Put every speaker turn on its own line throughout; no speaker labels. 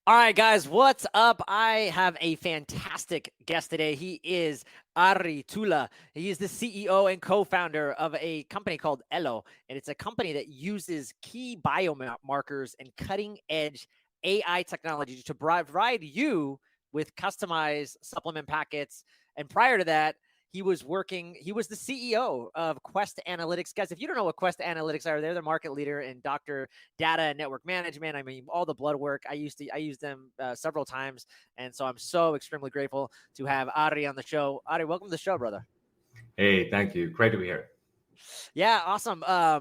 All right, guys, what's up? I have a fantastic guest today. He is Ari Tulla. He is the CEO and co-founder of a company called Elo, and it's a company that uses key biomarkers and cutting-edge AI technology to provide you with customized supplement packets. And prior to that, he was the CEO of Quest Analytics. Guys, if you don't know what Quest Analytics are, they're the market leader in Dr. Data and network management. I mean, all the blood work. I used them several times. And so I'm so extremely grateful to have Ari on the show. Ari, welcome to the show, brother.
Hey, thank you. Great to be here.
Yeah, awesome. I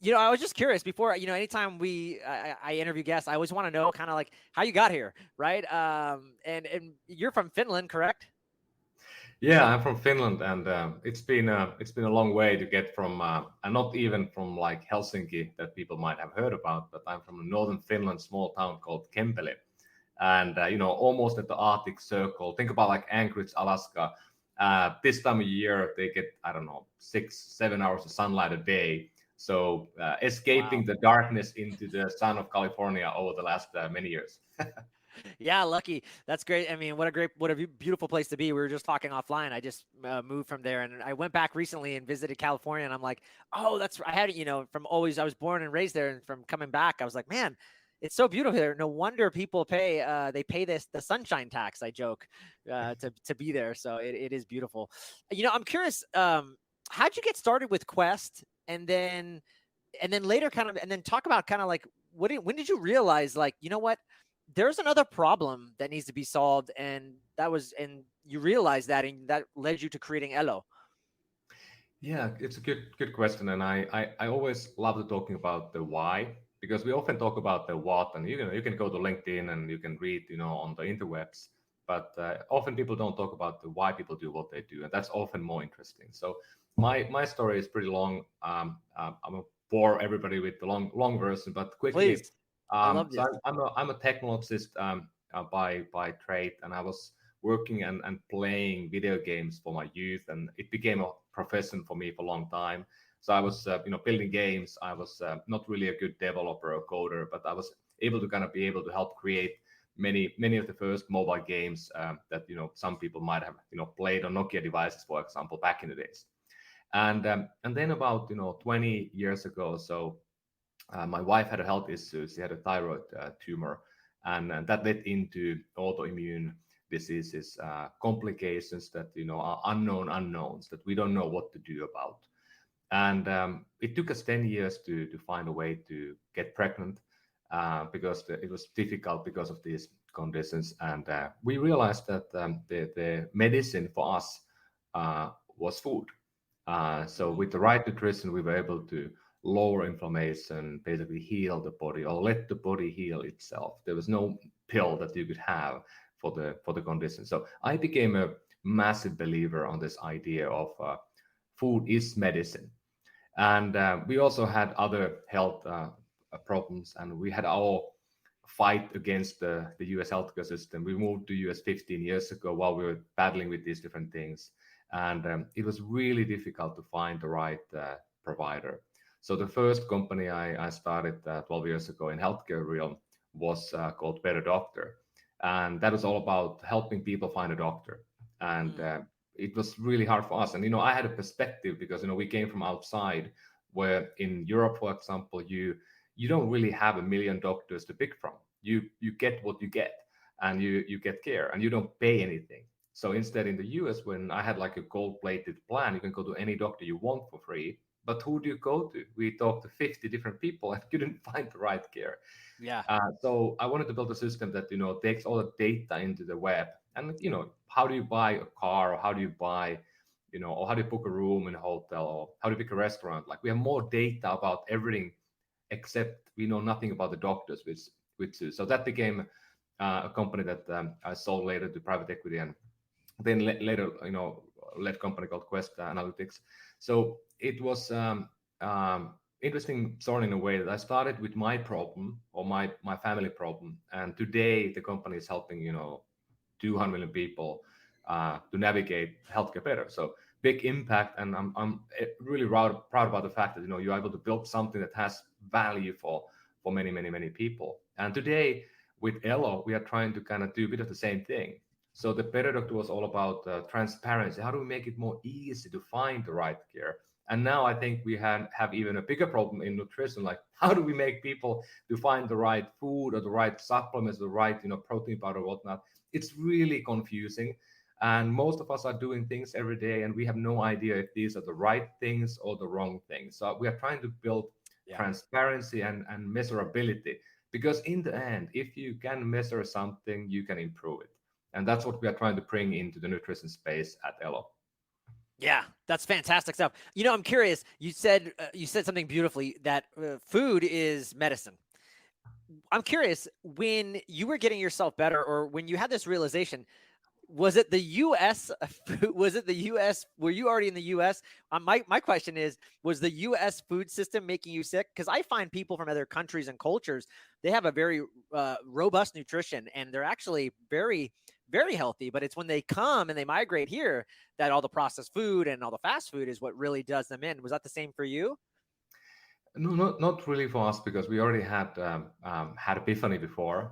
was just curious before, anytime I interview guests, I always want to know kind of like how you got here, right? And you're from Finland, correct?
Yeah, I'm from Finland, and it's been a long way to get from, and not even from like Helsinki that people might have heard about, but I'm from northern Finland, small town called Kempele, and almost at the Arctic Circle. Think about like Anchorage, Alaska. This time of year, they get, I don't know, 6, 7 hours of sunlight a day. So escaping
Wow.
the darkness into the sun of California over the last many years.
Yeah, lucky. That's great. I mean, what a beautiful place to be. We were just talking offline. I just moved from there, and I went back recently and visited California. And I'm like, oh, I had it. From always. I was born and raised there, and from coming back, I was like, man, it's so beautiful there. No wonder people pay. They pay the sunshine tax. I joke to be there. So it is beautiful. I'm curious. How'd you get started with Quest, and then later and then talk about kind of like when did you realize, like, you know what, there's another problem that needs to be solved, and you realized that, and that led you to creating Elo.
Yeah, it's a good question, and I always love to talking about the why, because we often talk about the what, and you can go to LinkedIn and you can read on the interwebs, but often people don't talk about the why people do what they do, and that's often more interesting. So my story is pretty long. I'm gonna bore everybody with the long version, but quickly.
Please, I love
So
this.
I'm a technologist by trade, and I was working and playing video games for my youth, and it became a profession for me for a long time. So I was building games. I was not really a good developer or coder, but I was able to kind of be able to help create many of the first mobile games that some people might have played on Nokia devices, for example, back in the days. And then about 20 years ago, so my wife had a health issue. She had a thyroid tumor, and that led into autoimmune diseases, complications that are unknown unknowns that we don't know what to do about. And it took us 10 years to find a way to get pregnant because it was difficult because of these conditions. And we realized that the medicine for us was food. So with the right nutrition, we were able to lower inflammation, basically heal the body or let the body heal itself. There was no pill that you could have for the condition. So I became a massive believer on this idea of food is medicine. And we also had other health problems, and we had our fight against the US healthcare system. We moved to US 15 years ago while we were battling with these different things. And it was really difficult to find the right provider. So the first company I started 12 years ago in healthcare realm was called Better Doctor. And that was all about helping people find a doctor. And
Mm.
it was really hard for us. And, I had a perspective because, we came from outside where in Europe, for example, you don't really have a million doctors to pick from. You get what you get, and you get care, and you don't pay anything. So instead, in the US, when I had like a gold-plated plan, you can go to any doctor you want for free. But who do you go to? We talked to 50 different people and couldn't find the right care.
Yeah.
So I wanted to build a system that takes all the data into the web, and how do you buy a car, or how do you buy, or how do you book a room in a hotel, or how do you pick a restaurant? Like we have more data about everything, except we know nothing about the doctors, which is so that became a company that I sold later to private equity, and then later led company called Quest Analytics. So it was interesting story in a way that I started with my problem or my family problem, and today the company is helping 200 million people to navigate healthcare better. So big impact, and I'm really proud about the fact that you're able to build something that has value for many people. And today with Elo, we are trying to kind of do a bit of the same thing. So the Better Doctor was all about transparency. How do we make it more easy to find the right care? And now I think we have even a bigger problem in nutrition. Like, how do we make people to find the right food or the right supplements, the right protein powder, whatnot? It's really confusing. And most of us are doing things every day, and we have no idea if these are the right things or the wrong things. So we are trying to build
Yeah.
transparency and measurability, because in the end, if you can measure something, you can improve it. And that's what we are trying to bring into the nutrition space at Elo.
Yeah, that's fantastic stuff. I'm curious. You said something beautifully that food is medicine. I'm curious, when you were getting yourself better, or when you had this realization, was it the U.S. Was it the U.S.? Were you already in the U.S.? My question is, was the U.S. food system making you sick? Because I find people from other countries and cultures, they have a very robust nutrition, and they're actually very, very healthy. But it's when they come and they migrate here that all the processed food and all the fast food is what really does them in. Was that the same for you?
No, not really for us, because we already had Epiphany before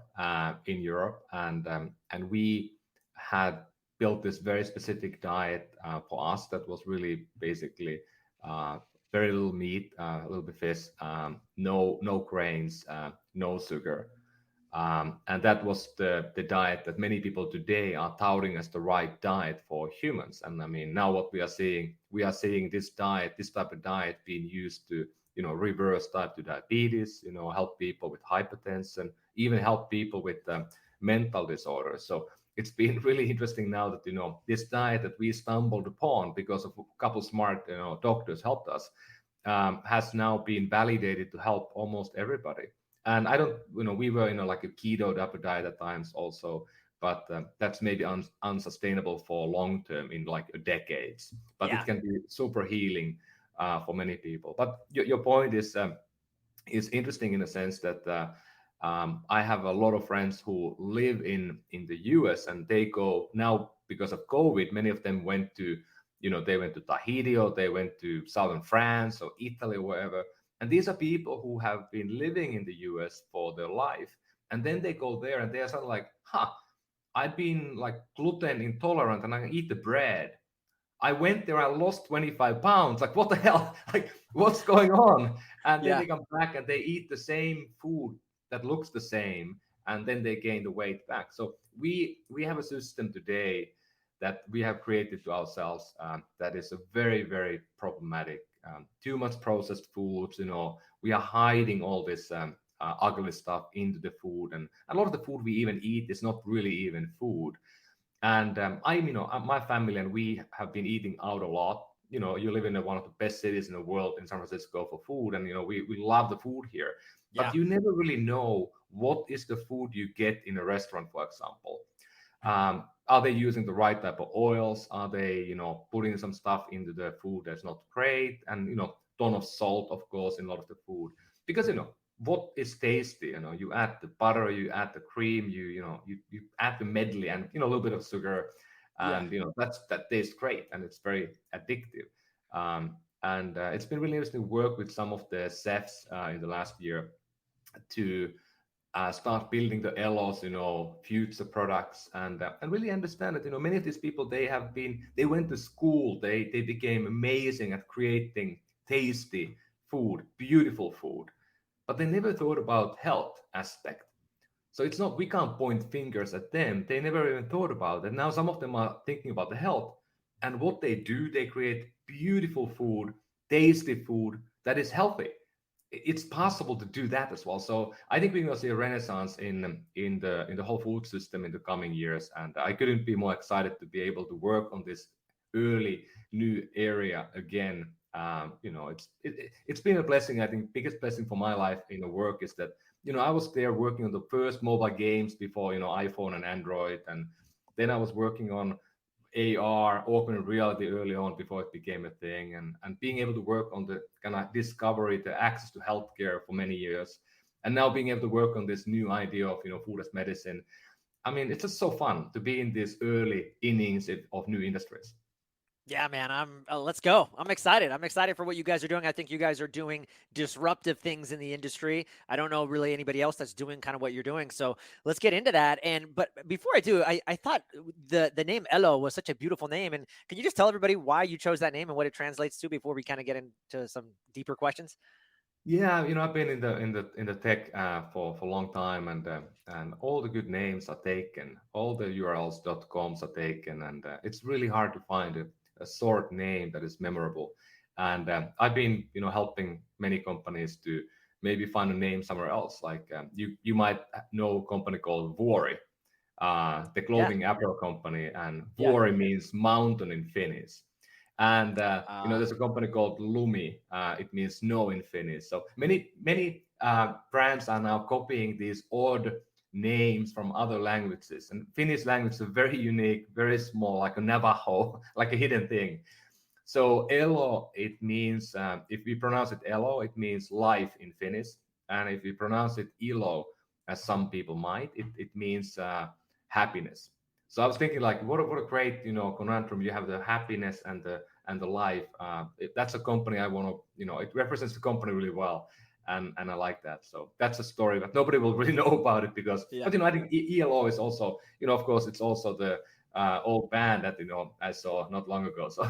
in Europe, and we had built this very specific diet for us that was really basically uh, very little meat, a little bit fish, no grains, no sugar, and that was the diet that many people today are touting as the right diet for humans. And I mean, now what we are seeing this type of diet being used to reverse type 2 diabetes, help people with hypertension, even help people with mental disorders. So it's been really interesting now that this diet that we stumbled upon because of a couple smart doctors helped us, has now been validated to help almost everybody. And I don't, we were like a keto diet at times also, but that's maybe unsustainable for long term, in like decades. But it
Yeah.
can be super healing for many people. But your point is interesting in the sense that I have a lot of friends who live in the US, and they go now because of COVID. Many of them went to, they went to Tahiti, or they went to southern France or Italy or wherever. And these are people who have been living in the US for their life, and then they go there and they are sort of like, huh, I've been like gluten intolerant and I eat the bread. I went there, I lost 25 pounds. Like, what the hell? Like, what's going on? And then
Yeah.
they come back and they eat the same food that looks the same, and then they gain the weight back. So we have a system today that we have created to ourselves that is a very, very problematic. Too much processed foods, we are hiding all this ugly stuff into the food. And a lot of the food we even eat is not really even food. And my family and we have been eating out a lot. You live in one of the best cities in the world, in San Francisco, for food, and we love the food here. But
Yeah.
you never really know what is the food you get in a restaurant, for example. Are they using the right type of oils? Are they, putting some stuff into the food that's not great? And ton of salt, of course, in a lot of the food, because what is tasty. You add the butter, you add the cream, you add the medley, and a little bit of sugar,
Yeah.
and that tastes great, and it's very addictive. And it's been really interesting to work with some of the chefs in the last year to start building the Elos, future products, and really understand that many of these people, they went to school, they became amazing at creating tasty food, beautiful food, but they never thought about health aspect. So it's not, we can't point fingers at them. They never even thought about it. Now some of them are thinking about the health, and what they do, they create beautiful food, tasty food that is healthy. It's possible to do that as well. So I think we're going to see a renaissance in the whole food system in the coming years, and I couldn't be more excited to be able to work on this early new area again. It's been a blessing. I think biggest blessing for my life in the work is that I was there working on the first mobile games before iPhone and Android, and then I was working on AR, augmented reality early on before it became a thing, and being able to work on the kind of discovery, the access to healthcare for many years, and now being able to work on this new idea of food as medicine. I mean, it's just so fun to be in these early innings of new industries.
Yeah, man, let's go. I'm excited. I'm excited for what you guys are doing. I think you guys are doing disruptive things in the industry. I don't know really anybody else that's doing kind of what you're doing. So let's get into that. And but before I do, I thought the name Elo was such a beautiful name. And can you just tell everybody why you chose that name and what it translates to before we kind of get into some deeper questions?
Yeah, I've been in the tech for a long time, and all the good names are taken, all the urls.coms are taken, and it's really hard to find a short name that is memorable. And I've been helping many companies to maybe find a name somewhere else. Like you might know a company called Vuori, the
Yeah,
clothing apparel company, and
yeah.
Vuori means mountain in Finnish. And
Uh,
there's a company called Lumi. It means snow in Finnish. So many brands are now copying these odd names from other languages. And Finnish language is very unique, very small, like a Navajo, like a hidden thing. So Elo, it means, if we pronounce it Elo, it means life in Finnish. And if we pronounce it Ilo, as some people might, it means happiness. So I was thinking, like, what a great, conundrum. You have the happiness and the life. That's a company I want to, it represents the company really well. And I like that. So that's a story, but nobody will really know about it because,
yeah.
but I think ELO is also, of course, it's also the old band that I saw not long ago. So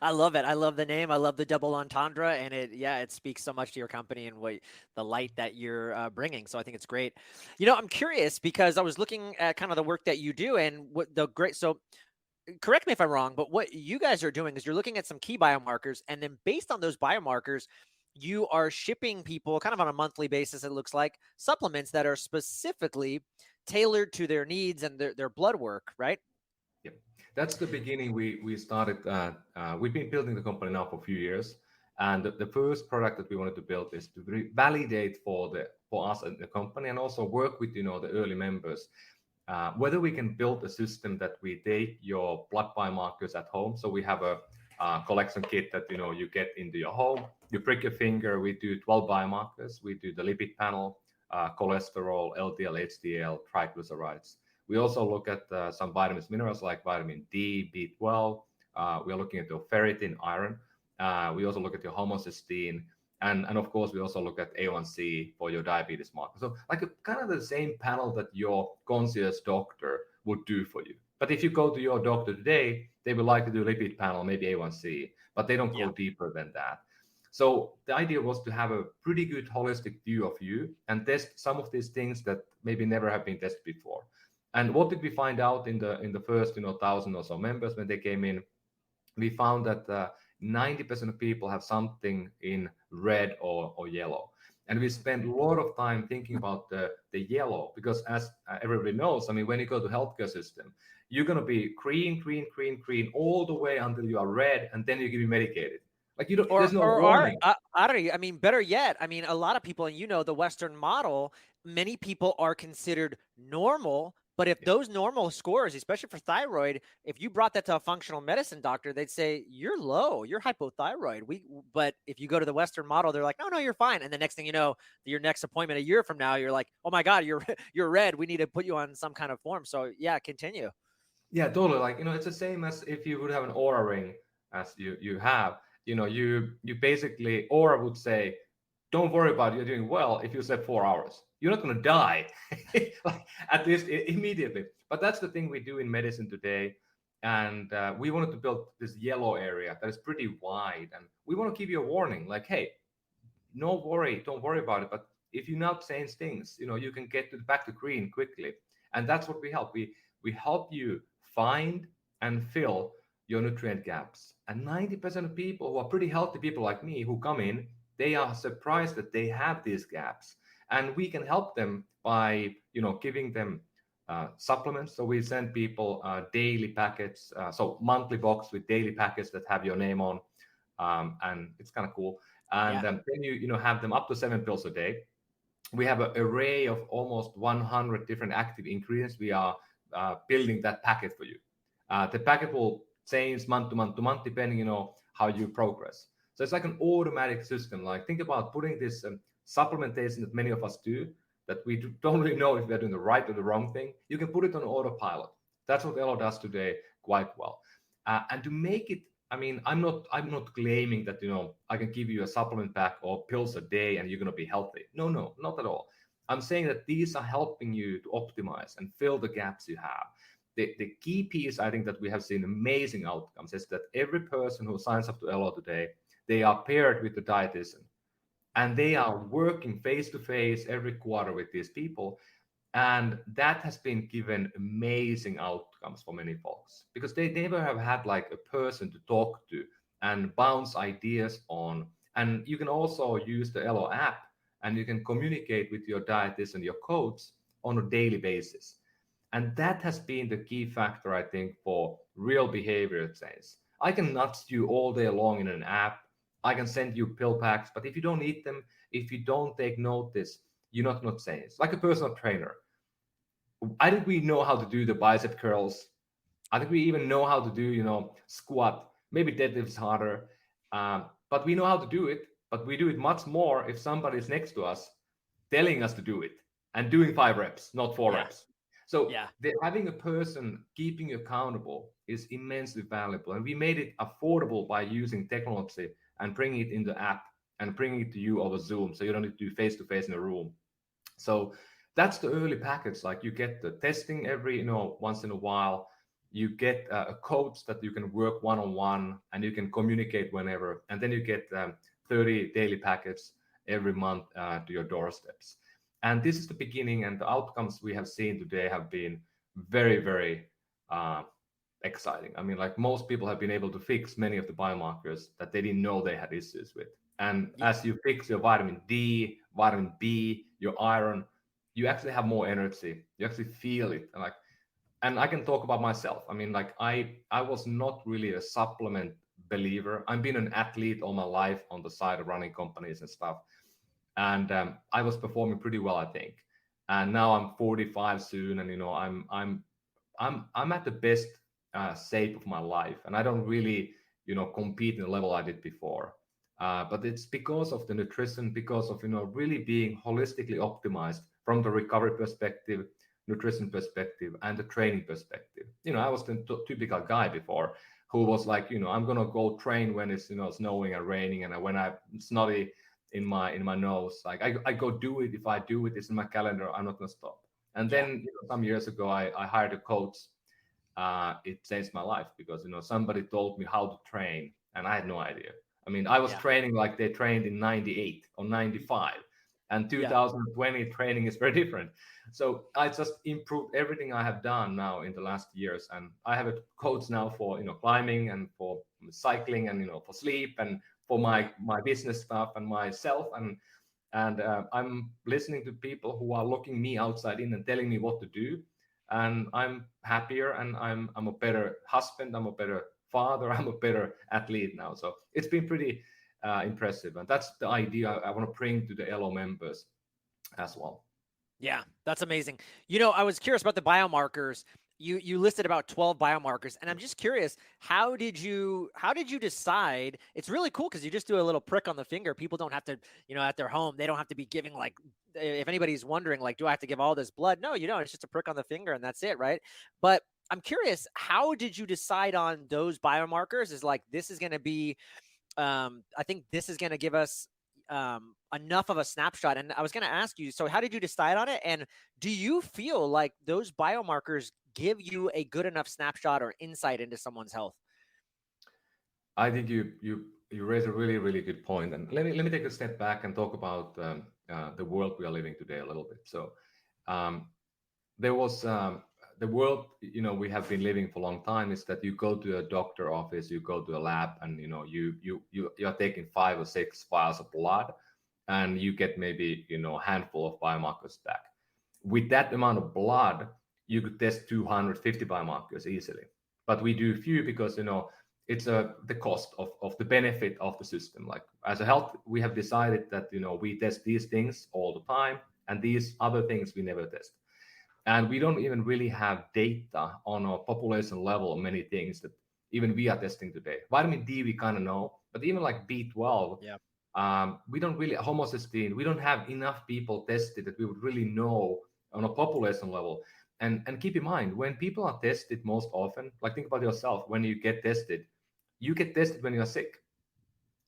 I love it. I love the name. I love the double entendre, and it speaks so much to your company and what the light that you're bringing. So I think it's great. I'm curious because I was looking at kind of the work that you do and what the great. So correct me if I'm wrong, but what you guys are doing is you're looking at some key biomarkers, and then based on those biomarkers, you are shipping people kind of on a monthly basis. It looks like supplements that are specifically tailored to their needs and their blood work, right?
yeah, that's the beginning. We started. We've been building the company now for a few years, and the first product that we wanted to build is to validate for us and the company, and also work with the early members, whether we can build a system that we take your blood biomarkers at home. So we have a collection kit that you get into your home. You prick your finger. We do 12 biomarkers. We do the lipid panel, cholesterol, LDL, HDL, triglycerides. We also look at some vitamins, minerals like vitamin D, B12. We are looking at your ferritin, iron. We also look at your homocysteine. And of course, we also look at A1C for your diabetes marker. So like kind of the same panel that your concierge doctor would do for you. But if you go to your doctor today, they would like to do lipid panel, maybe A1C, but they don't
Yeah.
go deeper than that. So the idea was to have a pretty good holistic view of you and test some of these things that maybe never have been tested before. And what did we find out in the first 1,000 or so members when they came in? We found that 90% of people have something in red or yellow. And we spent a lot of time thinking about the yellow because, as everybody knows, I mean, when you go to healthcare system, you're going to be green, green, green, green all the way until you are red, and then you can be medicated. Like you don't,
Or
there's no
or are
warning.
I don't know, I mean, better yet, I mean, a lot of people, and the Western model, many people are considered normal, but if
Yeah.
those normal scores, especially for thyroid, if you brought that to a functional medicine doctor, they'd say you're low, you're hypothyroid. But if you go to the Western model, they're like, no, no, you're fine. And the next thing you know, your next appointment a year from now, you're like, oh my God, you're you're red. We need to put you on some kind of form. So yeah, continue.
Yeah, totally. Like, it's the same as if you would have an aura ring as you have. You basically aura would say, don't worry about it, you're doing well if you slept 4 hours. You're not gonna die. Like, at least immediately. But that's the thing we do in medicine today. And we wanted to build this yellow area that is pretty wide. And we want to give you a warning, like, hey, no worry, don't worry about it. But if you now change things, you can get back to green quickly. And that's what we help. We help you find and fill your nutrient gaps. And 90% of people who are pretty healthy people like me who come in, they are surprised that they have these gaps. And we can help them by, giving them supplements. So we send people daily packets, so monthly box with daily packets that have your name on, and it's kind of cool. And
Yeah.
then you have them up to 7 pills a day. We have an array of almost 100 different active ingredients. We are building that packet for you. The packet will change month to month to month depending, how you progress. So it's like an automatic system. Like think about putting this supplementation that many of us do, that we don't really know if we're doing the right or the wrong thing. You can put it on autopilot. That's what Elo does today quite well. and to make it, I mean, I'm not claiming that I can give you a supplement pack or pills a day and you're going to be healthy. No, no, not at all. I'm saying that these are helping you to optimize and fill the gaps you have. The key piece, I think, that we have seen amazing outcomes is that every person who signs up to Elo today, they are paired with the dietitian, and they are working face to face every quarter with these people, and that has been given amazing outcomes for many folks because they never have had like a person to talk to and bounce ideas on. And you can also use the Elo app, and you can communicate with your dietitian and your coach on a daily basis. And that has been the key factor, I think, for real behavior change. I can nudge you all day long in an app. I can send you pill packs, but if you don't eat them, if you don't take notice, you're not going to change. Like a personal trainer, I think we know how to do the bicep curls. I think we even know how to do, squat. Maybe deadlifts harder, but we know how to do it. But we do it much more if somebody is next to us, telling us to do it and doing 5 reps, not 4 reps. So
Yeah.
having a person keeping you accountable is immensely valuable, and we made it affordable by using technology and bringing it in the app and bringing it to you over Zoom, so you don't need to do face to face in a room. So that's the early package. Like you get the testing every once in a while. You get a coach that you can work one-on-one, and you can communicate whenever, and then you get 30 daily packets every month to your doorsteps. And this is the beginning, and the outcomes we have seen today have been very, very exciting. I mean, like most people have been able to fix many of the biomarkers that they didn't know they had issues with. And as you fix your vitamin D, vitamin B, your iron, you actually have more energy. You actually feel it. And I can talk about myself. I mean, like I was not really a supplement believer. I've been an athlete all my life on the side of running companies and stuff. And I was performing pretty well, I think. And now I'm 45 soon, and I'm at the best shape of my life, and I don't really compete in the level I did before. But it's because of the nutrition, because of really being holistically optimized from the recovery perspective, nutrition perspective, and the training perspective. I was the typical guy before who was like, I'm gonna go train when it's snowing and raining, and when I'm snotty in my nose. Like I go do it. If I do it, it's in my calendar. I'm not gonna stop. And then some years ago, I hired a coach. It changed my life because somebody told me how to train, and I had no idea. I mean, I was training like they trained in '98 or '95, and 2020 training is very different. So I just improved everything I have done now in the last years, and I have a coach now for climbing and for cycling and for sleep and for my business stuff and myself, and I'm listening to people who are looking me outside in and telling me what to do, and I'm happier, and I'm a better husband, I'm a better father, I'm a better athlete now. So it's been pretty impressive, and that's the idea I want to bring to the Elo members as well.
Yeah, that's amazing. I was curious about the biomarkers. You listed about 12 biomarkers, and I'm just curious, how did you decide? It's really cool because you just do a little prick on the finger. People don't have to, at their home, they don't have to be giving, like, if anybody's wondering, like, do I have to give all this blood? No, you don't. It's just a prick on the finger and that's it, right? But I'm curious, how did you decide on those biomarkers? Is like, this is going to be, I think this is going to give us enough of a snapshot. And I was going to ask you, so how did you decide on it? And do you feel like those biomarkers give you a good enough snapshot or insight into someone's health?
I think you raise a really, really good point. And let me take a step back and talk about the world we are living today a little bit. So there was the world we have been living for a long time is that you go to a doctor office, you go to a lab, and you're taking 5 or 6 vials of blood, and you get maybe a handful of biomarkers back. With that amount of blood, you could test 250 biomarkers easily, but we do few because it's the cost of the benefit of the system. Like as a health, we have decided that we test these things all the time, and these other things we never test. And we don't even really have data on a population level of many things that even we are testing today. Vitamin D, we kind of know, but even like B12, we don't really, homocysteine, we don't have enough people tested that we would really know on a population level. And keep in mind, when people are tested most often, like think about yourself, when you get tested when you're sick.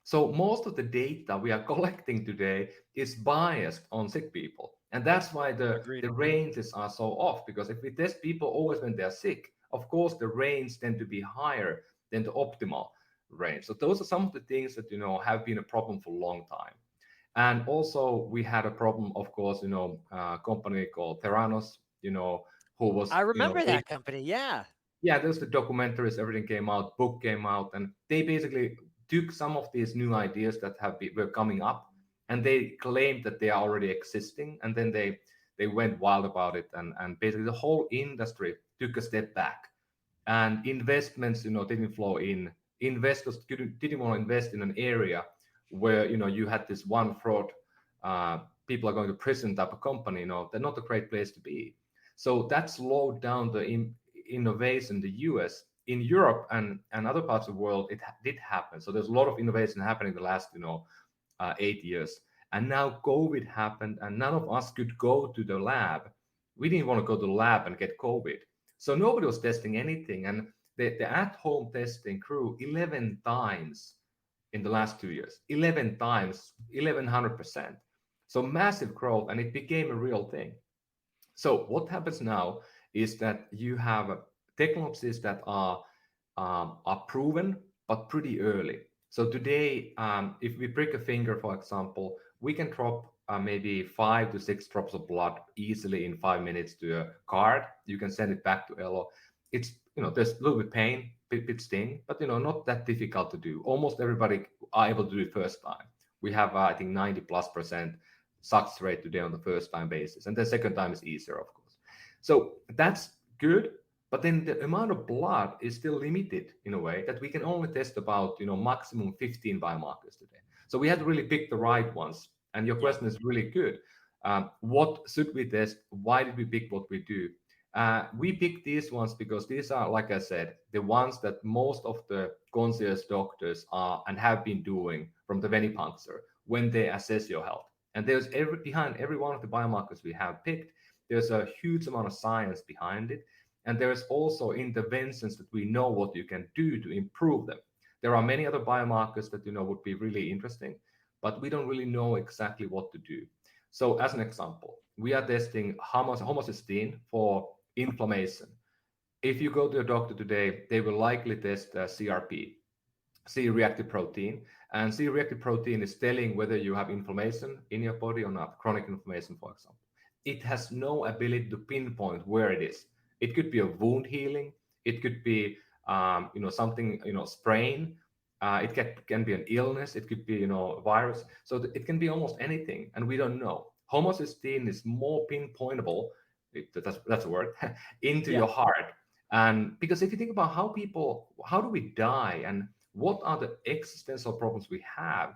So most of the data we are collecting today is biased on sick people. And that's why
Agreed.
the ranges are so off, because if we test people always when they're sick, of course the range tend to be higher than the optimal range. So those are some of the things that, have been a problem for a long time. And also we had a problem, of course, a company called Theranos, who was,
I remember that company. Yeah.
yeah, there's the documentaries, everything came out, book came out, and they basically took some of these new ideas that were coming up, and they claimed that they are already existing, and then they went wild about it, and basically the whole industry took a step back, and investments, didn't flow in. Investors didn't want to invest in an area where you had this one fraud, people are going to prison type of company. They're not a great place to be. So that slowed down the innovation in the US. In Europe and other parts of the world, it did happen. So there's a lot of innovation happening the last 8 years. And now COVID happened, and none of us could go to the lab. We didn't want to go to the lab and get COVID. So nobody was testing anything. And the at-home testing grew 11 times in the last 2 years. 11 times, 1100%. So massive growth, and it became a real thing. So what happens now is that you have technologies that are proven, but pretty early. So today, if we prick a finger, for example, we can drop maybe 5 to 6 drops of blood easily in 5 minutes to a card. You can send it back to Elo. It's, there's a little bit pain, bit sting, but not that difficult to do. Almost everybody are able to do it first time. We have I think 90+% success rate today on the first time basis, and the second time is easier, of course. So that's good. But then the amount of blood is still limited in a way that we can only test about, maximum 15 biomarkers today. So we had to really pick the right ones. And your question is really good. What should we test? Why did we pick what we do? We picked these ones because these are, like I said, the ones that most of the concierge doctors are and have been doing from the venipuncture when they assess your health. And there's behind every one of the biomarkers we have picked, there's a huge amount of science behind it. And there's also interventions that we know what you can do to improve them. There are many other biomarkers that would be really interesting, but we don't really know exactly what to do. So as an example, we are testing homocysteine for inflammation. If you go to a doctor today, they will likely test CRP, C-reactive protein. And C-reactive protein is telling whether you have inflammation in your body or not, chronic inflammation, for example. It has no ability to pinpoint where it is. It could be a wound healing. It could be, something, sprain. It can be an illness. It could be, a virus. So it can be almost anything, and we don't know. Homocysteine is more pinpointable, that's a word, into your heart. And because if you think about how do we die, and what are the existential problems we have?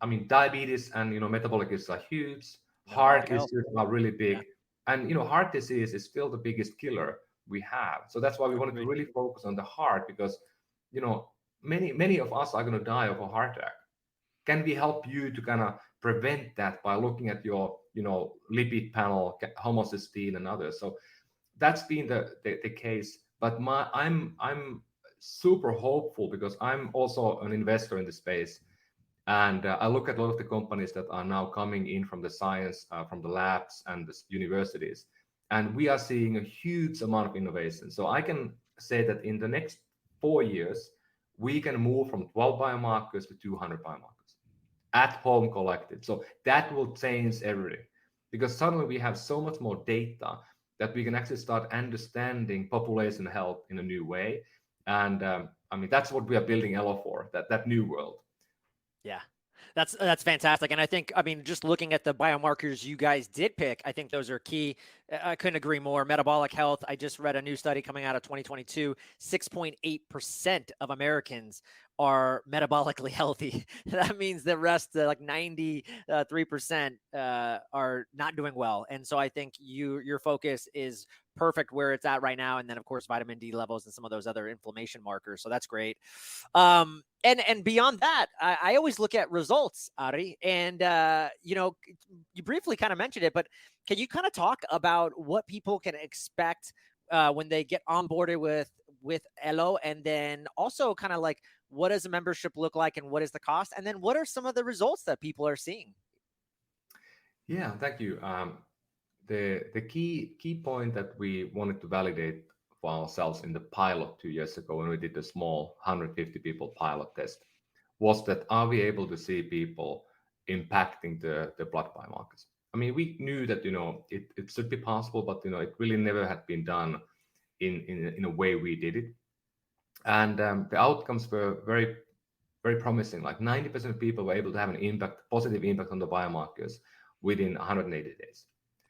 I mean, diabetes and metabolic issues are huge. Heart issues are really big. And heart disease is still the biggest killer we have. So that's why we wanted to really focus on the heart, because many of us are going to die of a heart attack. Can we help you to kind of prevent that by looking at your lipid panel, homocysteine and others? So that's been the case. But I'm super hopeful because I'm also an investor in the space. And I look at a lot of the companies that are now coming in from the science, from the labs and the universities. And we are seeing a huge amount of innovation. So I can say that in the next 4 years, we can move from 12 biomarkers to 200 biomarkers at home collected. So that will change everything, because suddenly we have so much more data that we can actually start understanding population health in a new way. And that's what we are building Elo for, that new world.
Yeah, that's fantastic. And I think, just looking at the biomarkers you guys did pick, I think those are key. I couldn't agree more. Metabolic health. I just read a new study coming out of 2022. 6.8% of Americans are metabolically healthy. That means the rest, like 93%, are not doing well. And so I think your focus is perfect where it's at right now. And then of course vitamin D levels and some of those other inflammation markers. So that's great. And beyond that, I always look at results, Ari, and you briefly kind of mentioned it, but can you kind of talk about what people can expect when they get onboarded with Elo, and then also kind of like what does a membership look like and what is the cost, and then what are some of the results that people are seeing?
Yeah, thank you. The key point that we wanted to validate for ourselves in the pilot 2 years ago when we did the small 150 people pilot test was that are we able to see people impacting the blood biomarkers? I mean, we knew that it should be possible, but it really never had been done in a way we did it, and the outcomes were very very promising. Like 90% of people were able to have an impact, positive impact on the biomarkers within 180 days.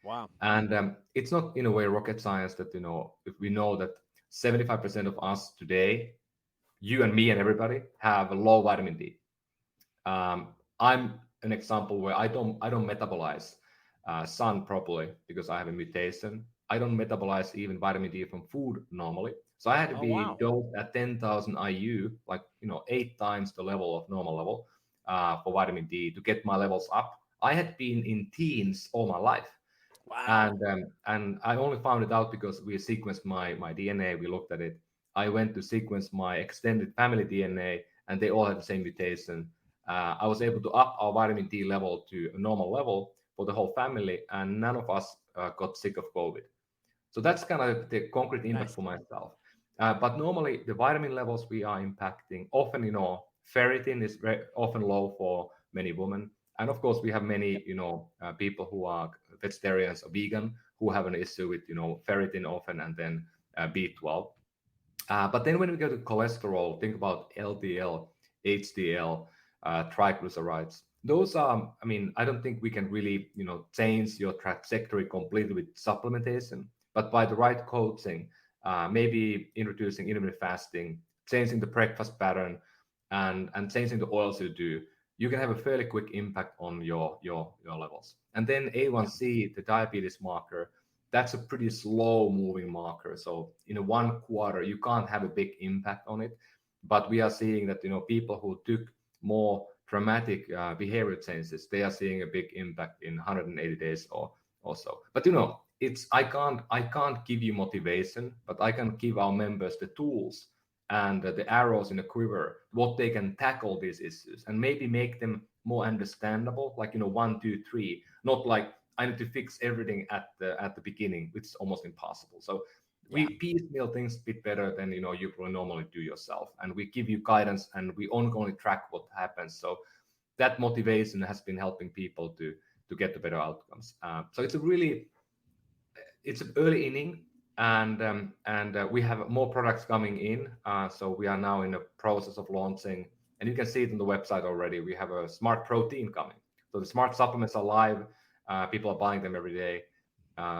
Wow.
And it's not in a way rocket science that if we know that 75% of us today, you and me and everybody, have a low vitamin D. I'm an example where I don't metabolize sun properly because I have a mutation. I don't metabolize even vitamin D from food normally. So I had to
Oh,
be
wow.
dosed at 10,000 IU, like 8 times the level of normal level for vitamin D to get my levels up. I had been in teens all my life,
Wow.
and I only found it out because we sequenced my DNA. We looked at it. I went to sequence my extended family DNA, and they all had the same mutation. I was able to up our vitamin D level to a normal level for the whole family, and none of us got sick of COVID. So that's kind of the concrete impact
Nice.
for myself. But normally the vitamin levels we are impacting, often, ferritin is very often low for many women. And of course, we have many, people who are vegetarians or vegan who have an issue with, ferritin often, and then B12. But then when we go to cholesterol, think about LDL, HDL, triglycerides. Those are, I mean, I don't think we can really, change your trajectory completely with supplementation, but by the right coaching, maybe introducing intermittent fasting, changing the breakfast pattern, and changing the oils you do, you can have a fairly quick impact on your levels. And then A1C, the diabetes marker, that's a pretty slow moving marker. So in a 1 quarter, you can't have a big impact on it. But we are seeing that people who took more dramatic behavior changes, they are seeing a big impact in 180 days or so. But it's I can't give you motivation, but I can give our members the tools and the arrows in the quiver, what they can tackle these issues and maybe make them more understandable, like 1, 2, 3, not like I need to fix everything at the beginning, which is almost impossible. So
Yeah.
we piecemeal things a bit better than you will normally do yourself, and we give you guidance and we ongoing track what happens. So that motivation has been helping people to get the better outcomes. So it's an early inning, and we have more products coming in. So we are now in the process of launching, and you can see it on the website already. We have a smart protein coming. So the smart supplements are live. People are buying them every day.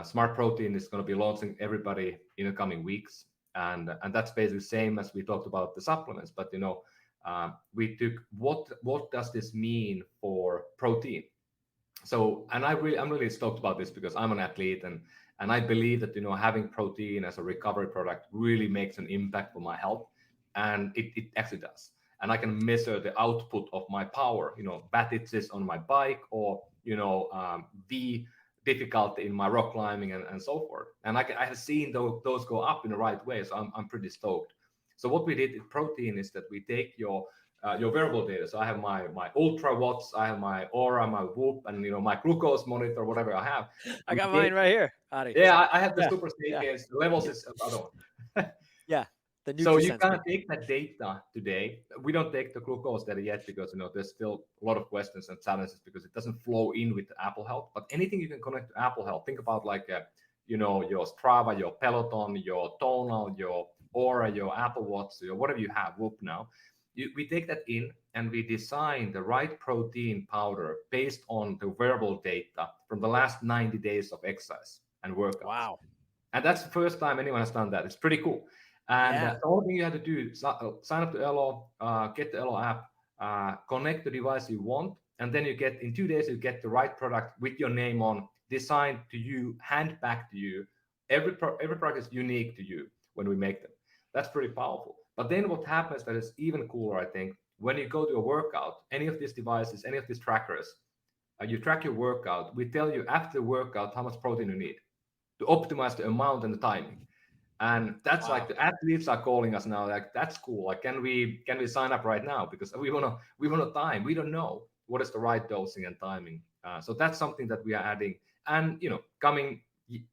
Smart protein is going to be launching everybody in the coming weeks, and that's basically the same as we talked about the supplements. But we took what does this mean for protein? So, and I'm really stoked about this because I'm an athlete, and I believe that having protein as a recovery product really makes an impact for my health, and it actually does. And I can measure the output of my power, wattages on my bike, or the difficulty in my rock climbing and so forth. And I have seen those go up in the right way, so I'm pretty stoked. So what we did with protein is that we take your wearable data. So I have my ultra watts, I have my aura, my whoop, and my glucose monitor, whatever I have.
I got mine right here, Adi.
Yeah, I have the
Yeah.
super
Yeah.
sapiens. The levels is other one.
Yeah. The
So you
NutriSense.
can't take that data today. We don't take the glucose data yet because there's still a lot of questions and challenges because it doesn't flow in with Apple Health. But anything you can connect to Apple Health, think about like your Strava, your Peloton, your Tonal, your Aura, your Apple Watch, your whatever you have, Whoop now. We take that in and we design the right protein powder based on the wearable data from the last 90 days of exercise and workouts.
Wow.
And that's the first time anyone has done that. It's pretty cool. And
Yeah.
the only thing you have to do is sign up to Elo, get the Elo app, connect the device you want, and then you get, in 2 days, you get the right product with your name on, designed to you, hand back to you every product is unique to you when we make them. That's pretty powerful. But then what happens that is even cooler, I think, when you go to a workout, any of these devices, any of these trackers, you track your workout. We tell you after the workout how much protein you need to optimize the amount and the timing. And that's like
Wow.
the athletes are calling us now, like that's cool. Like, can we sign up right now? Because we wanna time. We don't know what is the right dosing and timing. So that's something that we are adding. And coming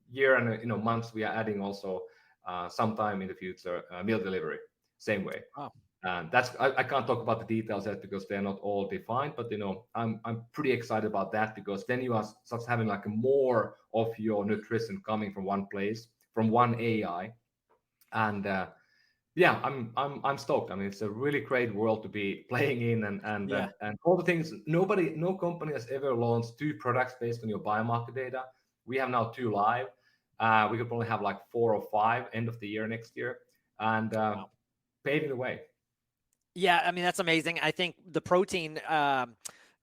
year and months, we are adding also sometime in the future meal delivery. Same way.
Wow.
And that's I can't talk about the details yet because they're not all defined, but I'm pretty excited about that because then you are starts having like more of your nutrition coming from one place, from one AI, and yeah, I'm stoked. I mean, it's a really great world to be playing in,
Yeah.
and all the things. No company has ever launched 2 products based on your biomarker data. We have now 2 live. We could probably have like 4 or 5 end of the year next year, and
Wow.
paving the way.
Yeah, I mean, that's amazing. I think the protein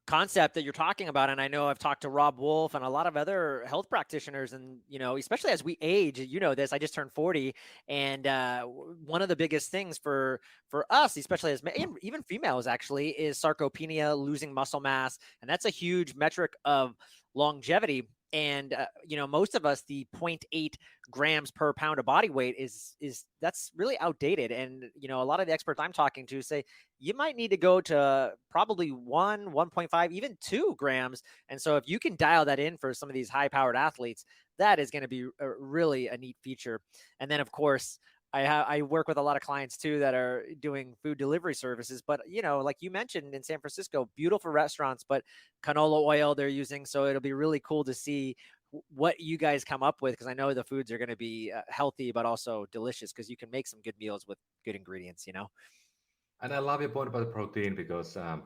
concept that you're talking about, and I know I've talked to Rob Wolf and a lot of other health practitioners, and especially as we age, this. I just turned 40, and one of the biggest things for us, especially as even females, actually, is sarcopenia, losing muscle mass, and that's a huge metric of longevity. And most of us, the 0.8 grams per pound of body weight is that's really outdated. And a lot of the experts I'm talking to say you might need to go to probably 1.5, even 2 grams. And so if you can dial that in for some of these high powered athletes, that is going to be really a neat feature. And then of course, I work with a lot of clients too that are doing food delivery services, but like you mentioned in San Francisco, beautiful restaurants, but canola oil they're using. So it'll be really cool to see what you guys come up with, because I know the foods are going to be healthy, but also delicious, because you can make some good meals with good ingredients.
And I love your point about the protein because I'm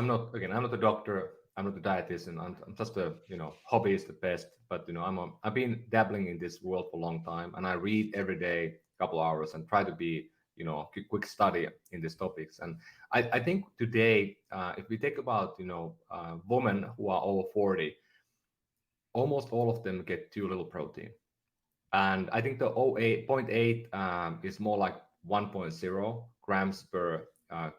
not a doctor, I'm not a dietitian, I'm just a hobbyist at best. But I've been dabbling in this world for a long time, and I read every day a couple hours and try to be quick study in these topics. And I think today, if we think about women who are over 40, almost all of them get too little protein. And I think the 0.8 is more like 1.0 grams per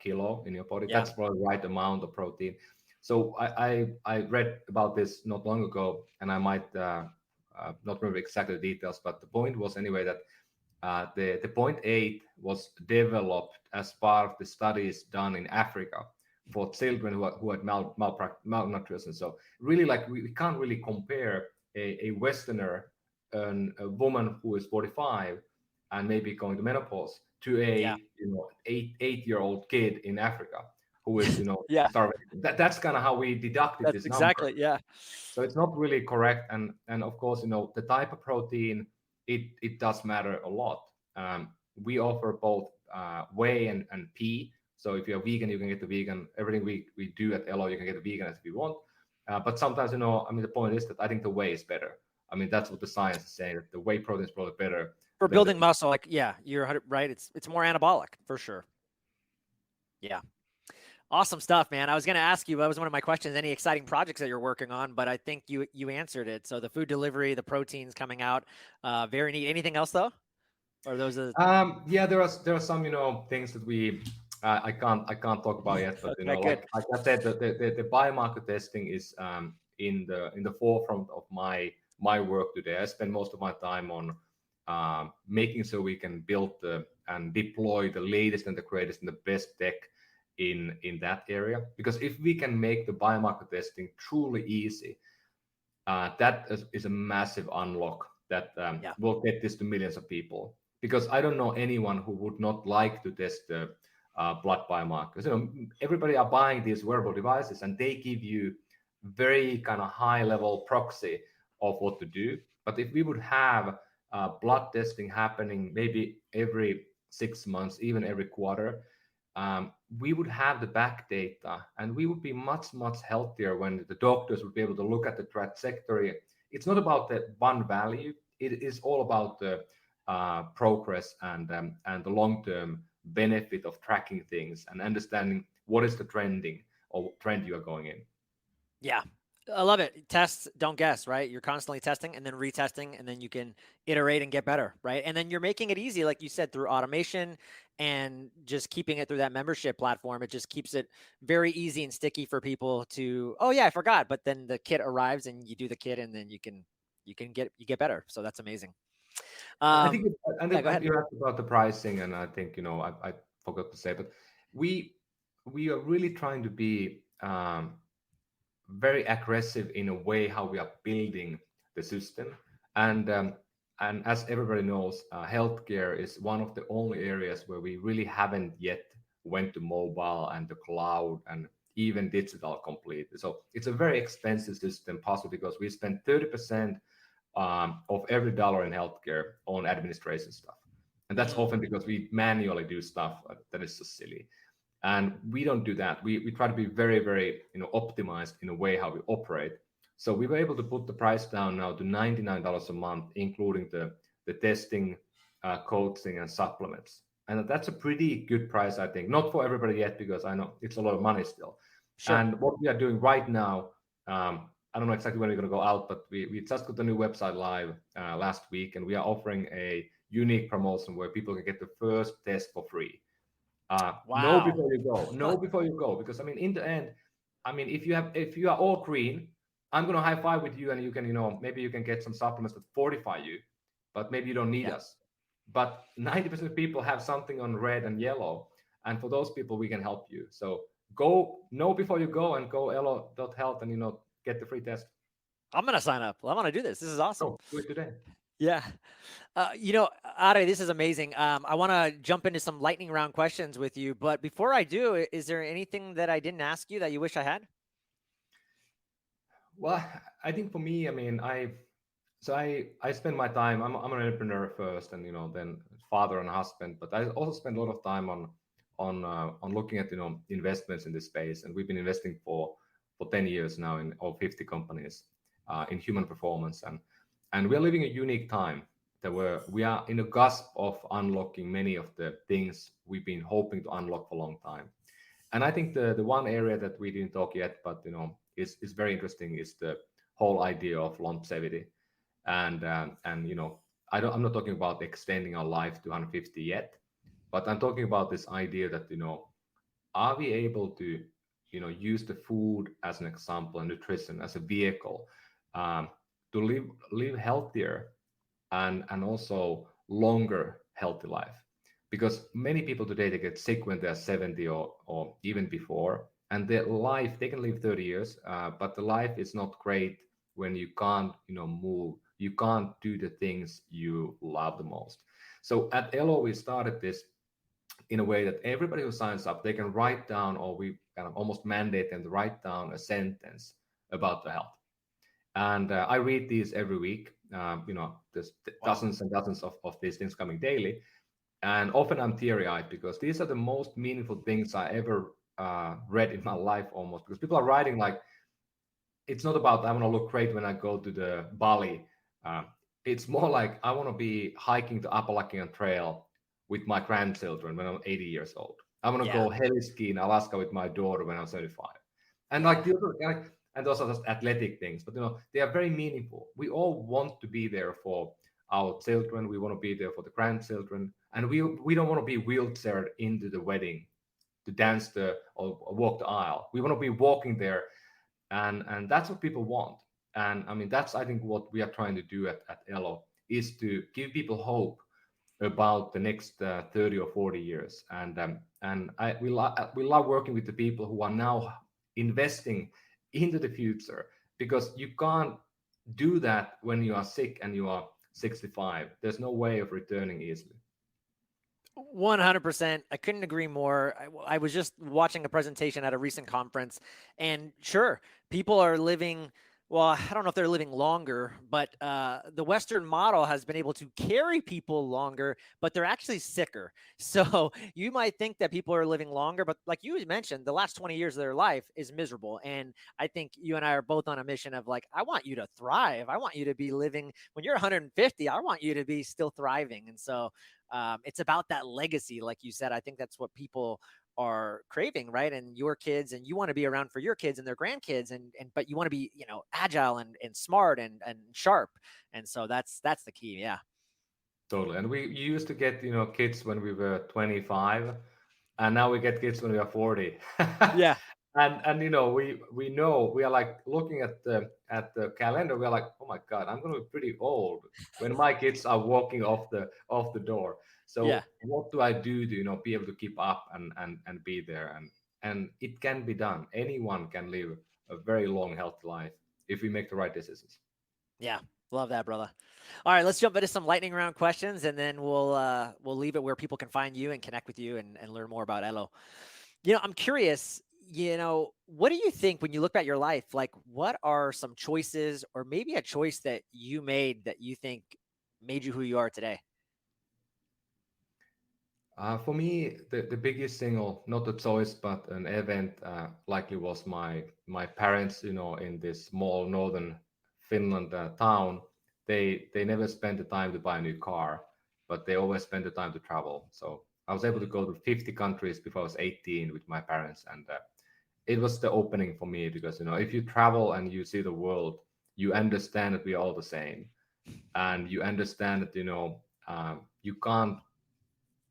kilo in your body.
Yeah.
That's probably the right amount of protein. So I read about this not long ago, and I might not remember exactly the details, but the point was anyway that the 0.8 was developed as part of the studies done in Africa for children who had malnutrition. So really, like we can't really compare a Westerner, a woman who is 45 and maybe going to menopause, to
Yeah.
a 8-year-old kid in Africa who is
Yeah.
starving. That's kind of how we deducted
That's
this number.
exactly. Yeah.
So it's not really correct. And of course, the type of protein, it does matter a lot. We offer both whey and pea. So if you're vegan, you can get the vegan. Everything we do at Elo, you can get the vegan as if you want. But sometimes, I mean, the point is that I think the whey is better. I mean, that's what the science is saying, that the whey protein is probably better
For
than the
building muscle, like, yeah, you're right. It's more anabolic for sure. Yeah. Awesome stuff, man. I was going to ask you, that was one of my questions, any exciting projects that you're working on, but I think you answered it. So the food delivery, the proteins coming out, very neat. Anything else though? Or those are
Yeah, there are some things that we I can't talk about yet, but
okay, good.
like I said, the biomarker testing is in the forefront of my work today. I spend most of my time on making so we can build and deploy the latest and the greatest and the best tech in that area. Because if we can make the biomarker testing truly easy, that is a massive unlock that
Yeah.
will get this to millions of people. Because I don't know anyone who would not like to test the blood biomarkers. Everybody are buying these wearable devices, and they give you very kind of high level proxy of what to do. But if we would have blood testing happening maybe every 6 months, even every quarter, we would have the back data, and we would be much healthier when the doctors would be able to look at the trajectory. It's not about the one value, it is all about the progress and the long-term benefit of tracking things and understanding what is the trending or trend you are going in.
Yeah. I love it. Test, don't guess, right? You're constantly testing and then retesting, and then you can iterate and get better, right? And then you're making it easy, like you said, through automation and just keeping it through that membership platform. It just keeps it very easy and sticky for people to, oh yeah, I forgot. But then the kit arrives and you do the kit, and then you get better. So that's amazing.
I think,
Yeah, go ahead.
you asked about the pricing, and I think, I forgot to say, but we we are really trying to be very aggressive in a way how we are building the system. And um, and as everybody knows, healthcare is one of the only areas where we really haven't yet went to mobile and the cloud and even digital completely. So it's a very expensive system, possibly because we spend 30% of every dollar in healthcare on administration stuff, and that's
Mm,
often because we manually do stuff that is so silly. And we don't do that. We try to be very, very, optimized in a way how we operate. So we were able to put the price down now to $99 a month, including the testing, coaching, and supplements. And that's a pretty good price, I think. Not for everybody yet, because I know it's a lot of money still.
sure.
And what we are doing right now, I don't know exactly when we're going to go out, but we just got the new website live last week, and we are offering a unique promotion where people can get the first test for free. Know
Wow.
before you go. Know before you go, because I mean, in the end, I mean, if you are all green, I'm gonna high five with you, and you can, maybe you can get some supplements that fortify you, but maybe you don't need
Yeah.
us. But 90% of people have something on red and yellow, and for those people, we can help you. So go know before you go, and go elo.health, and get the free test.
I'm going to sign up. I want to do this. This is awesome.
Go do it today.
Yeah. Are, this is amazing. I want to jump into some lightning round questions with you, but before I do, is there anything that I didn't ask you that you wish I had?
Well, I think for me, I mean, I spend my time. I'm an entrepreneur first, and then father and husband. But I also spend a lot of time on looking at investments in this space, and we've been investing for 10 years now in all 50 companies in human performance, and we're living a unique time that we are in a cusp of unlocking many of the things we've been hoping to unlock for a long time. And I think the one area that we didn't talk yet, but is very interesting, is the whole idea of longevity. And I'm not talking about extending our life to 150 yet, but I'm talking about this idea that are we able to use the food as an example and nutrition as a vehicle um, to live healthier and also longer healthy life, because many people today, they get sick when they're 70 or even before, and their life, they can live 30 years, but the life is not great when you can't move, you can't do the things you love the most. So at Elo, we started this in a way that everybody who signs up, they can write down, or we kind of almost mandate them to write down a sentence about the health. And I read these every week. There's
Wow.
dozens and dozens of these things coming daily, and often I'm teary-eyed, because these are the most meaningful things I ever read in my life, almost. Because people are writing like, it's not about I want to look great when I go to the Bali. Uh, it's more like I want to be hiking the Appalachian Trail with my grandchildren when I'm 80 years old. I want to
Yeah.
go heli ski in Alaska with my daughter when I'm 75. And
Yeah.
and those are just athletic things, but they are very meaningful. We all want to be there for our children. We want to be there for the grandchildren, and we don't want to be wheelchaired into the wedding to dance or walk the aisle. We want to be walking there, and that's what people want. And I mean, that's, I think, what we are trying to do at Elo, is to give people hope about the next 30 or 40 years. We love working with the people who are now investing into the future, because you can't do that when you are sick and you are 65. There's no way of returning easily.
100%. I couldn't agree more. I was just watching a presentation at a recent conference, and sure, people are living. Well, I don't know if they're living longer, but the Western model has been able to carry people longer, but they're actually sicker. So you might think that people are living longer, but like you mentioned, the last 20 years of their life is miserable. And I think you and I are both on a mission of like, I want you to thrive. I want you to be living when you're 150. I want you to be still thriving. And so it's about that legacy, like you said. I think that's what people are craving, right? And your kids, and you want to be around for your kids and their grandkids, and but you want to be, agile and smart and sharp. And so that's the key. Yeah.
Totally. And we used to get, kids when we were 25, and now we get kids when we are 40.
Yeah.
And we know, we are like looking at the calendar, we are like, oh my God, I'm gonna be pretty old when my kids are walking off the door.
Yeah.
So what do I do to, be able to keep up and be there? And it can be done. Anyone can live a very long, healthy life if we make the right decisions.
Yeah. Love that, brother. All right, let's jump into some lightning round questions, and then we'll leave it where people can find you and connect with you and learn more about Elo. I'm curious, what do you think when you look at your life? Like, what are some choices, or maybe a choice that you made that you think made you who you are today?
For me, the biggest single, not a choice, but an event, likely was my parents. In this small northern Finland town, they never spent the time to buy a new car, but they always spent the time to travel. So I was able to go to 50 countries before I was 18 with my parents, and it was the opening for me because if you travel and you see the world, you understand that we are all the same, and you understand that you can't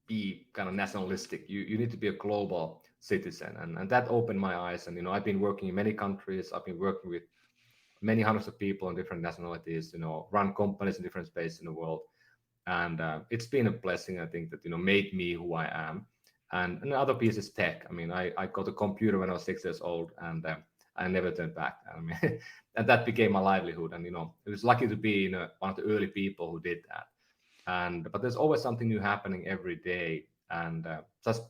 be kind of nationalistic. You need to be a global citizen, and that opened my eyes. And I've been working in many countries. I've been working with many hundreds of people in different nationalities. Run companies in different spaces in the world, and it's been a blessing. I think that made me who I am. And another piece is tech. I mean, I got a computer when I was 6 years old, and I never turned back. I mean, and that became my livelihood. And it was lucky to be one of the early people who did that. And but there's always something new happening every day, and just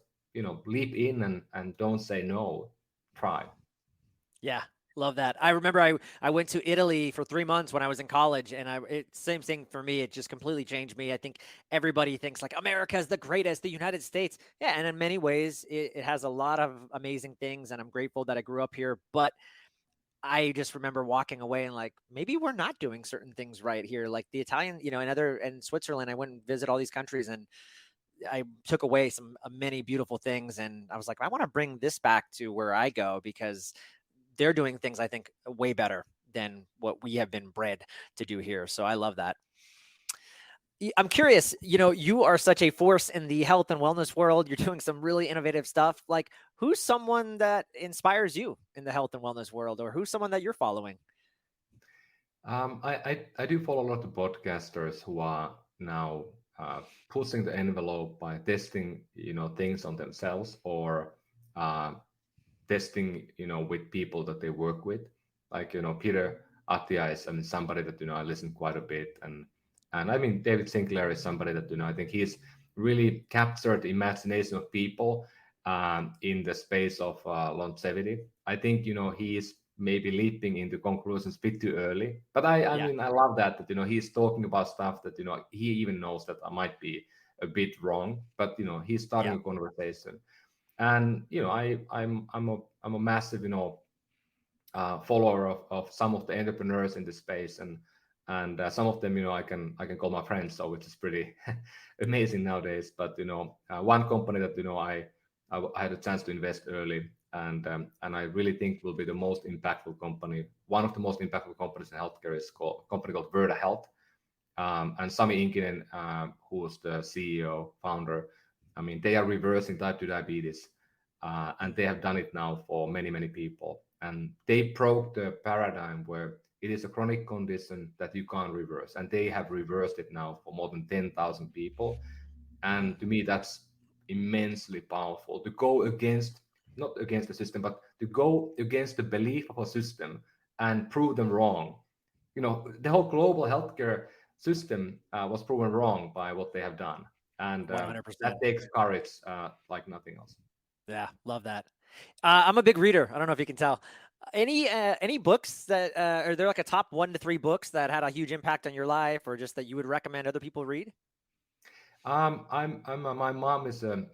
leap in and don't say no. Try.
Yeah, love that. I remember I went to Italy for 3 months when I was in college, and same thing for me. It just completely changed me. I think everybody thinks like America is the greatest, the United States. Yeah, and in many ways, it has a lot of amazing things, and I'm grateful that I grew up here. But I just remember walking away and like, maybe we're not doing certain things right here. Like the Italian, and Switzerland, I went and visit all these countries, and I took away some many beautiful things. And I was like, I want to bring this back to where I go, because they're doing things I think way better than what we have been bred to do here. So I love that. I'm curious, you are such a force in the health and wellness world. You're doing some really innovative stuff. Like, who's someone that inspires you in the health and wellness world, or who's someone that you're following?
I do follow a lot of podcasters who are now uh, pushing the envelope by testing things on themselves, or uh, testing with people that they work with, like Peter Attia is, I mean, somebody that I listen quite a bit. And I mean, David Sinclair is somebody that I think he's really captured the imagination of people in the space of longevity. I think he is maybe leaping into conclusions a bit too early, but I
Yeah.
mean, I love that he's talking about stuff that he even knows that I might be a bit wrong, but he's starting
Yeah.
a conversation. And I'm a massive follower of some of the entrepreneurs in the space, and some of them I can call my friends, so which is pretty amazing nowadays. But one company that I had a chance to invest early, and I really think will be the most impactful company, one of the most impactful companies in healthcare, is called a company called Verda Health. And Sami Inkinen, who's the CEO, founder, I mean, they are reversing type 2 diabetes, and they have done it now for many, many people. And they broke the paradigm where it is a chronic condition that you can't reverse. And they have reversed it now for more than 10,000 people. And to me, that's immensely powerful to go against, not against the system, but to go against the belief of a system and prove them wrong. The whole global healthcare system was proven wrong by what they have done, and that
100%.
takes courage like nothing else.
Yeah. Love that. I'm a big reader. I don't know if you can tell. Any books that are there, like a top 1 to 3 books that had a huge impact on your life, or just that you would recommend other people read?
My mom is a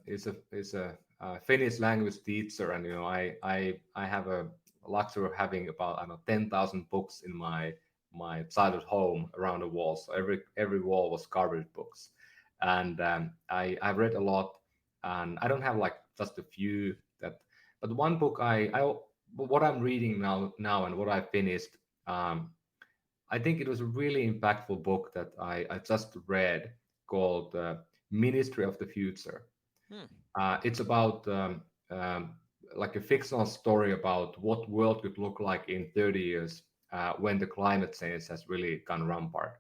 Finnish language teacher, and I have a luxury of having about, I don't know, 10,000 books in my childhood home around the wall. So every wall was covered with books, and I've read a lot. and I don't have like just a few that. But one book I what I'm reading now and what I finished. I think it was a really impactful book that I just read called Ministry of the Future.
Hmm.
It's about like a fictional story about what world could look like in 30 years when the climate change has really gone rampart.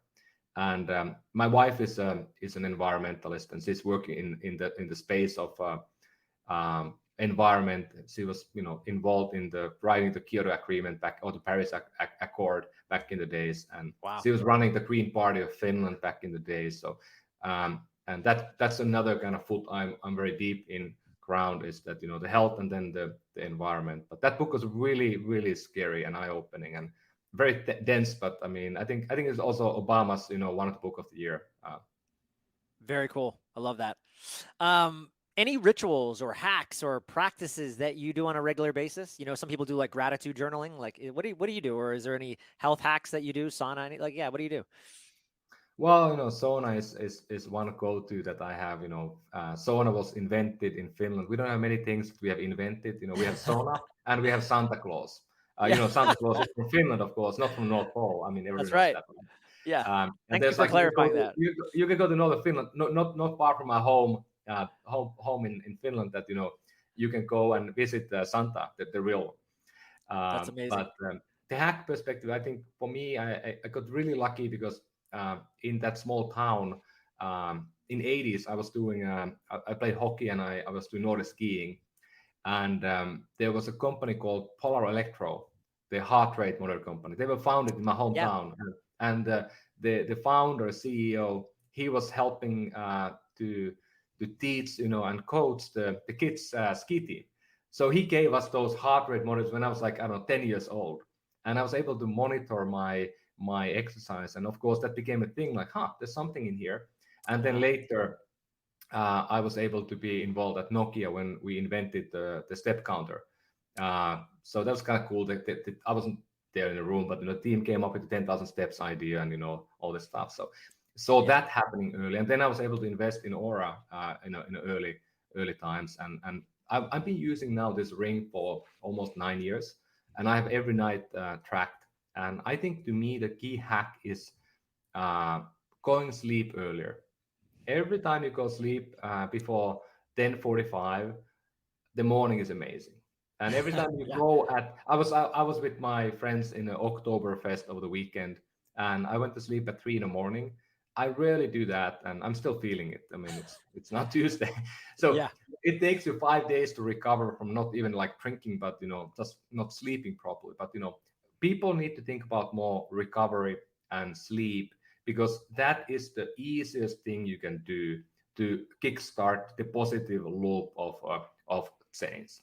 And my wife is an environmentalist, and she's working in the space of environment. She was, involved in the writing the Kyoto Agreement back, or the Paris Accord back in the days, and
Wow.
she was running the Green Party of Finland back in the days. So, and that's another kind of foot I'm very deep in ground, is that the health and then the environment. But that book was really scary and eye opening and very dense. But I mean, I think it's also Obama's one of the book of the year.
Very cool. I love that. Any rituals or hacks or practices that you do on a regular basis? Some people do like gratitude journaling. Like, what do you do? Or is there any health hacks that you do? Sauna? What do you do?
Well, sauna is one go-to that I have. Sauna was invented in Finland. We don't have many things that we have invented. We have sauna and we have Santa Claus.
Yeah,
Santa Claus is from Finland, of course, not from North Pole. I mean, everyone
that's
knows
right.
that.
Yeah.
And
Thank you
there's
for
like
clarifying that.
you can go to northern Finland, not far from my home in Finland. That you can go and visit Santa, the real.
That's amazing.
But the hack perspective, I think for me, I got really lucky because in that small town in 80s, I was doing I played hockey and I was doing Nordic skiing, and there was a company called Polar Electro, the heart rate monitor company. They were founded in my
Yeah.
hometown, and the founder CEO, he was helping to teach and coach the kids ski team. So he gave us those heart rate monitors when I was like, I don't know, 10 years old, and I was able to monitor my exercise, and of course that became a thing. Like, there's something in here. And then later I was able to be involved at Nokia when we invented the step counter. So that was kind of cool. That I wasn't there in the room, but the team came up with the 10,000 steps idea and all this stuff. So that happening early, and then I was able to invest in Aura in early times, and I've been using now this ring for almost 9 years, and I have every night tracked. And I think to me the key hack is going sleep earlier. Every time you go sleep before 10:45, the morning is amazing. And every time you go I was with my friends in the Oktoberfest over the weekend, and I went to sleep at 3 in the morning. I rarely do that, and I'm still feeling it. I mean, it's not Tuesday, so it takes you 5 days to recover from not even like drinking, but just not sleeping properly. But people need to think about more recovery and sleep, because that is the easiest thing you can do to kickstart the positive loop of change.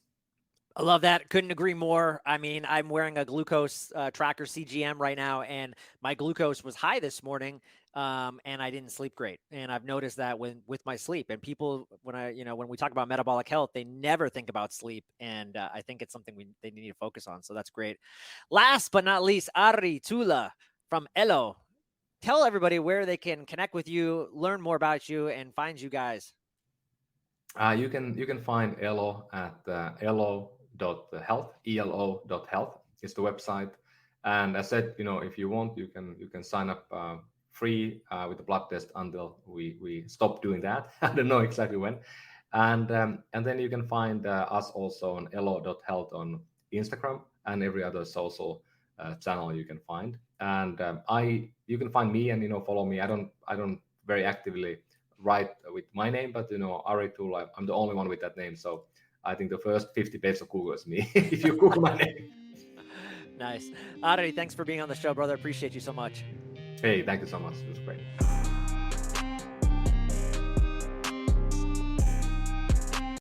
I love that. Couldn't agree more. I mean, I'm wearing a glucose tracker CGM right now, and my glucose was high this morning, and I didn't sleep great. And I've noticed that with my sleep. And people, when we talk about metabolic health, they never think about sleep, and I think it's something they need to focus on. So that's great. Last but not least, Ari Tulla from Elo. Tell everybody where they can connect with you, learn more about you, and find you guys.
You can find Elo at elo.health, elo.health is the website. And as said, if you want, you can sign up free with the blood test until we stop doing that. I don't know exactly when. And then you can find us also on elo.health on Instagram and every other social channel you can find. And you can find me and follow me. I don't very actively write with my name, but Ari Tulla, I'm the only one with that name. So I think the first 50 pages of Google is me if you Google my name.
Nice. Ari, thanks for being on the show, brother. Appreciate you so much.
Hey, thank you so much. It was great.